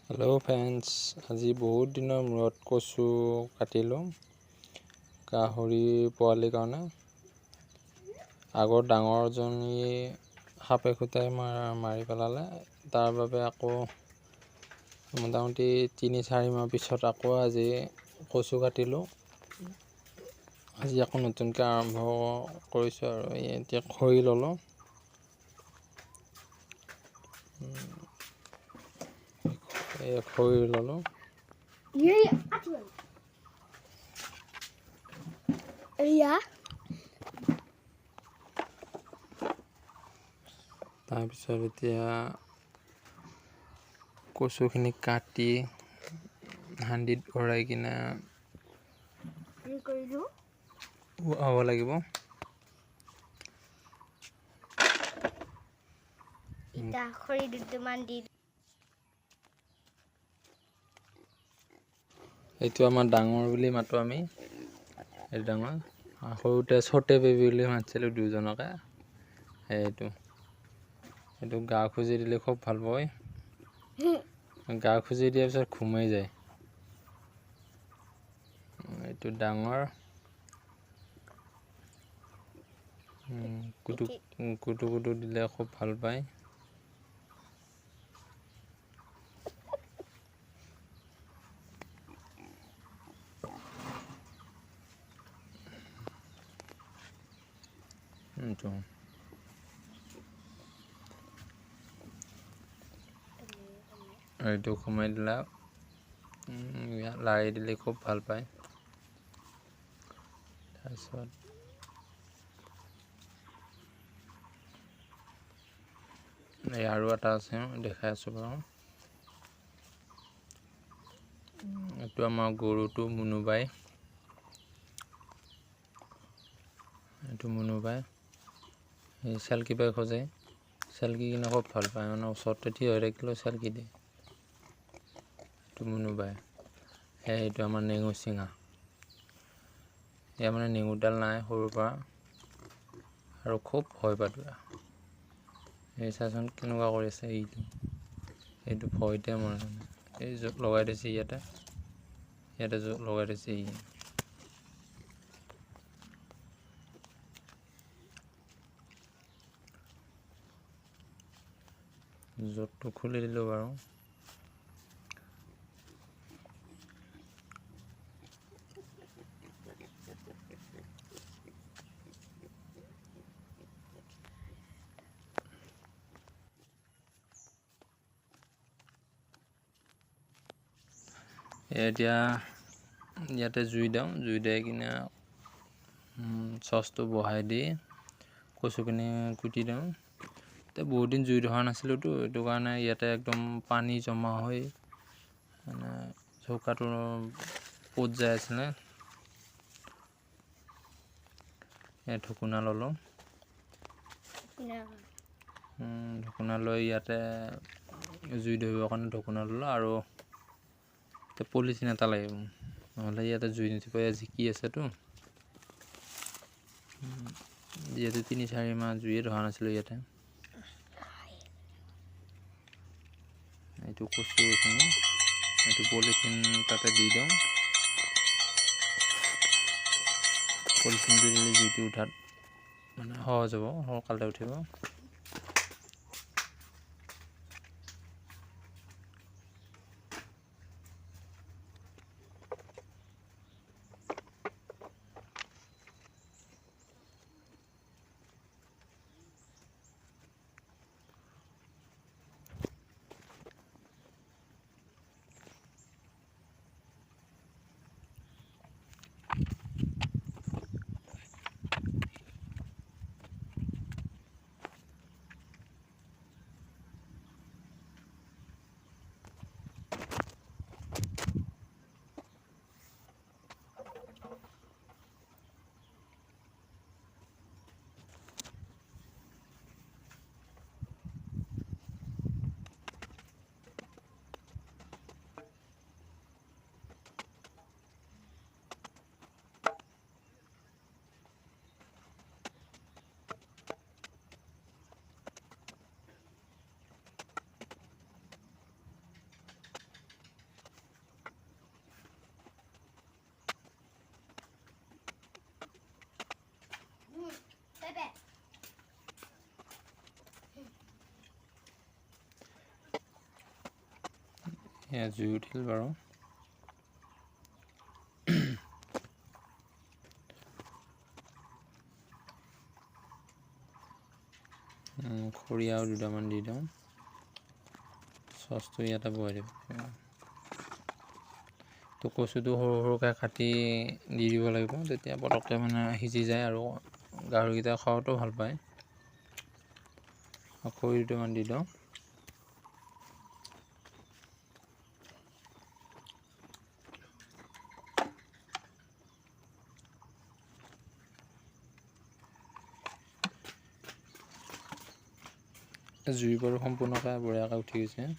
Hello' friends, আজি বহুত দিনৰ মূৰত কচু কাটিলোঁ গাহৰি পোৱালিৰ কাৰণে। আগৰ ডাঙৰজনী সাপে খুটাই মাৰি পেলালে। তাৰ বাবে আকৌ মোটামুটি ৩-৪ মাহ পিছত আকৌ আজি কচু কাটিলোঁ। আজি আকৌ নতুনকৈ আৰম্ভ কৰিছোঁ আৰু এতিয়া খৰি ল'লোঁ। খৰি ল'লোঁ। তাৰপিছত এতিয়া কচুখিনি কাটি হান্দিত ভৰাই কিনে হ'ব লাগিব। খৰি দুটামান দি এইটো আমাৰ ডাঙৰ বুলি মাতোঁ আমি। এইটো ডাঙৰ। সৰুতে ছোটে বেবী বুলি মাতিছিলোঁ দুজনকে। এইটো গা খুজি দিলে খুব ভাল পায়। গা খুজি দিয়াৰ পিছত ঘুমাই যায়। এইটো ডাঙৰ। কুটু দিলে খুব ভাল পায়। এইটো সোমাই দিলা লাৰি দিলে খুব ভাল পায়। তাৰপিছত এই আৰু এটা আছে, দেখাই আছোঁ বাৰু। এইটো আমাৰ গৰুটো মুনুবাই। এইটো মুনুবাই এই চেলকি বাই খোজে। চেলকি কিনে খুব ভাল পায়, মানে ওচৰতে থিয় হৈ থাকিলেও চেলকি দিয়ে। এইটো মুনুবাই। এইটো আমাৰ নেঙু চিঙা। ইয়াৰ মানে নেঙুডাল নাই সৰুৰ পৰা আৰু খুব ভয় পাদুৰা। এই চাচোন কেনেকুৱা কৰিছে। এইটো ভয়তে মৰে। এই জোক লগাই দিছে ইয়াতে জোক লগাই দিছে। জোকটো খুলি দিলোঁ বাৰু। এতিয়া ইয়াতে জুই দিয়াই কিনে চচটো বহাই দি কচুখিনি কুটি দিওঁ। এতিয়া বহুত দিন জুই ধৰা নাছিলোঁতো, এইটো কাৰণে ইয়াতে একদম পানী জমা হৈ মানে চৌকাটো পত যাই আছিলে। ঢকুনা ল'লোঁ। ঢকুনা লৈ ইয়াতে জুই ধৰিবৰ কাৰণে ঢকুনা ল'লোঁ। আৰু পলিথিন এটা লাগিব, নহ'লে ইয়াতে জুই নুঠিব। জিকি আছেতো। যিহেতু ৩-৪ মাহ জুইয়ে ধৰা নাছিলোঁ ইয়াতে। এইটো কচু এইখিনি, এইটো পলিথিন তাতে দি দিওঁ। পলিথিনটো দিলে জুইটো উঠাত মানে সহজ হ'ব, সোনকালে উঠিব। এয়া জুই উঠিল বাৰু। খৰি আৰু দুটামান দি দিওঁ। চচটো ইয়াতে বহাই দিব। তো কচুটো সৰু সৰুকৈ কাটি দি দিব লাগিব, তেতিয়া পটককৈ মানে সিজি যায় আৰু গাহৰিকেইটা খোৱাটো ভাল পায়। খৰি দুটামান দি দিওঁ। জুই বাৰু সম্পূৰ্ণকৈ বঢ়িয়াকৈ উঠি গৈছে।